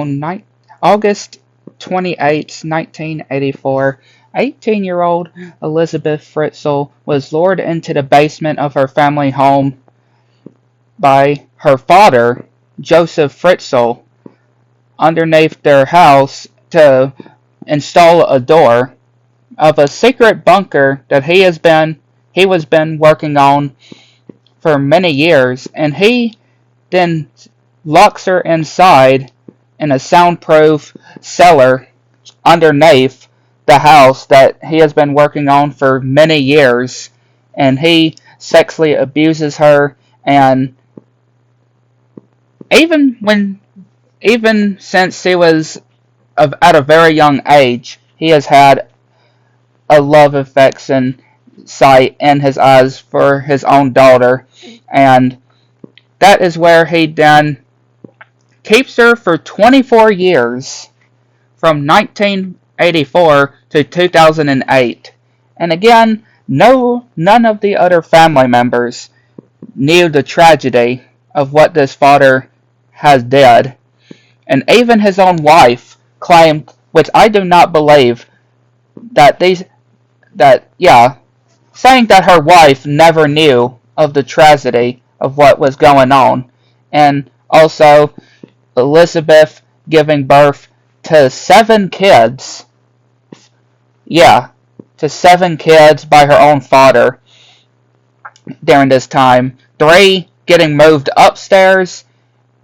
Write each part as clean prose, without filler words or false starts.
On August 28, 1984, 18-year-old Elisabeth Fritzl was lured into the basement of her family home by her father, Josef Fritzl, underneath their house to install a door of a secret bunker that he was been working on for many years, and he then locks her inside in a soundproof cellar underneath the house that he has been working on for many years, and he sexually abuses her. And even when even since he was at a very young age, he has had a love affection sight in his eyes for his own daughter, and that is where he then keeps her for 24 years, from 1984 to 2008. And again, none of the other family members knew the tragedy of what this father has did. And even his own wife claimed, which I do not believe, saying that her wife never knew of the tragedy of what was going on. And also, Elizabeth giving birth to 7 kids. Yeah, to 7 kids by her own father during this time. 3 getting moved upstairs,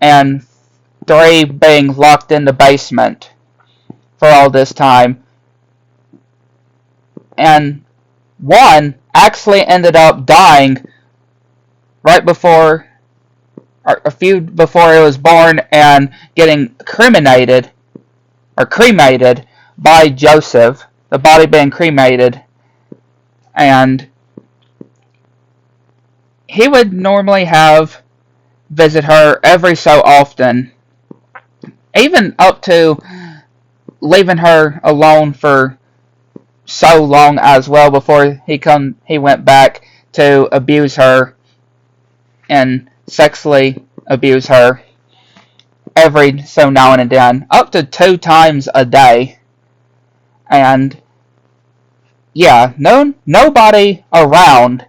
and 3 being locked in the basement for all this time. And 1 actually ended up dying right before, or a few before it was born, and getting cremated by Joseph, the body being cremated. And he would normally visit her every so often, even up to leaving her alone for so long as well before he went back to abuse her and sexually abuse her every so now and then, up to 2 times a day. And yeah, nobody around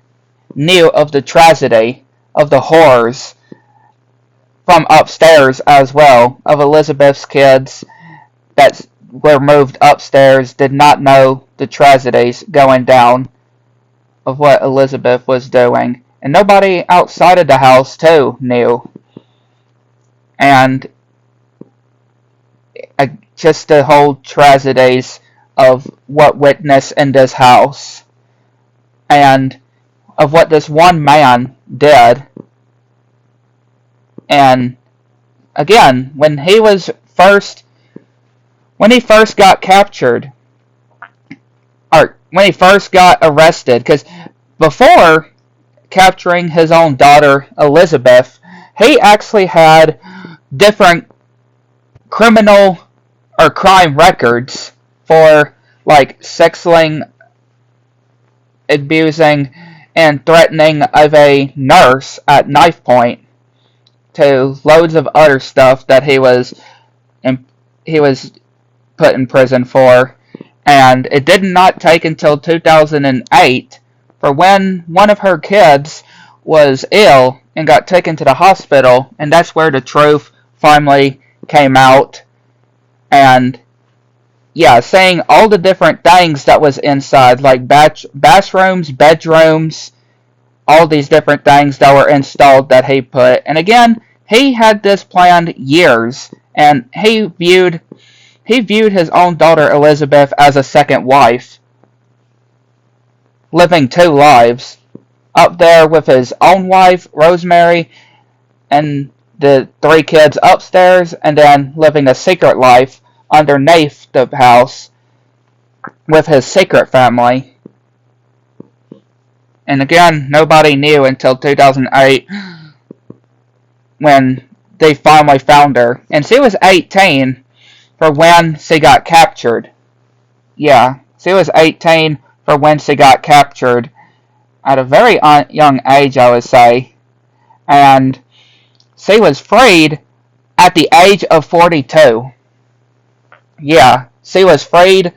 knew of the tragedy, of the horrors from upstairs as well, of Elizabeth's kids that were moved upstairs did not know the tragedies going down of what Elizabeth was doing. And nobody outside of the house too knew. And just the whole tragedies of what witnessed in this house, and of what this one man did. And again, when he first got captured, or when he first got arrested, because before capturing his own daughter Elizabeth, he actually had different criminal or crime records for like sexually abusing and threatening of a nurse at knife point, to loads of other stuff that he was put in prison for. And it did not take until 2008 for when one of her kids was ill and got taken to the hospital, and that's where the truth finally came out. And yeah, saying all the different things that was inside, like bathrooms, bedrooms, all these different things that were installed that he put. And again, he had this planned years, and he viewed his own daughter Elizabeth as a second wife, living 2 lives, up there with his own wife, Rosemary, and the 3 kids upstairs, and then living a secret life underneath the house with his secret family. And again, nobody knew until 2008 when they finally found her. And she was 18 for when she got captured. Yeah, she was 18 for when she got captured, at a very young age, I would say. And she was freed at the age of 42. Yeah, she was freed.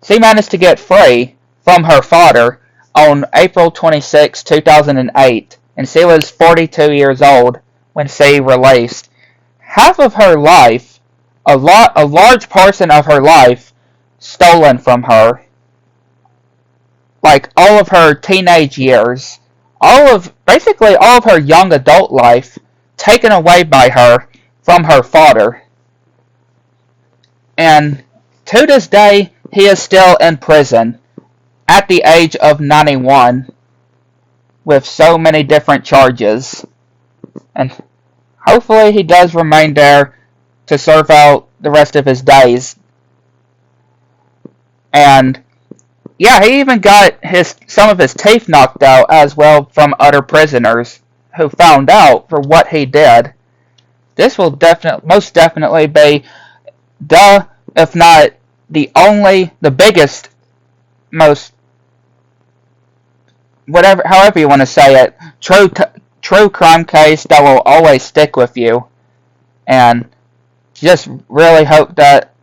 She managed to get free from her father on April 26, 2008, and she was 42 years old when she released. Half of her life, a large portion of her life, stolen from her. Like all of her teenage years, basically all of her young adult life, taken away by her from her father. And to this day, he is still in prison at the age of 91 with so many different charges. And hopefully he does remain there to serve out the rest of his days. And yeah, he even got some of his teeth knocked out as well from other prisoners who found out for what he did. This will most definitely be if not the biggest, most, however you want to say it, true crime case that will always stick with you. And just really hope that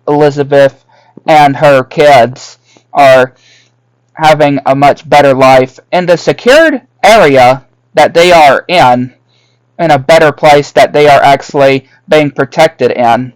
Elizabeth and her kids are having a much better life in the secured area that they are in a better place that they are actually being protected in.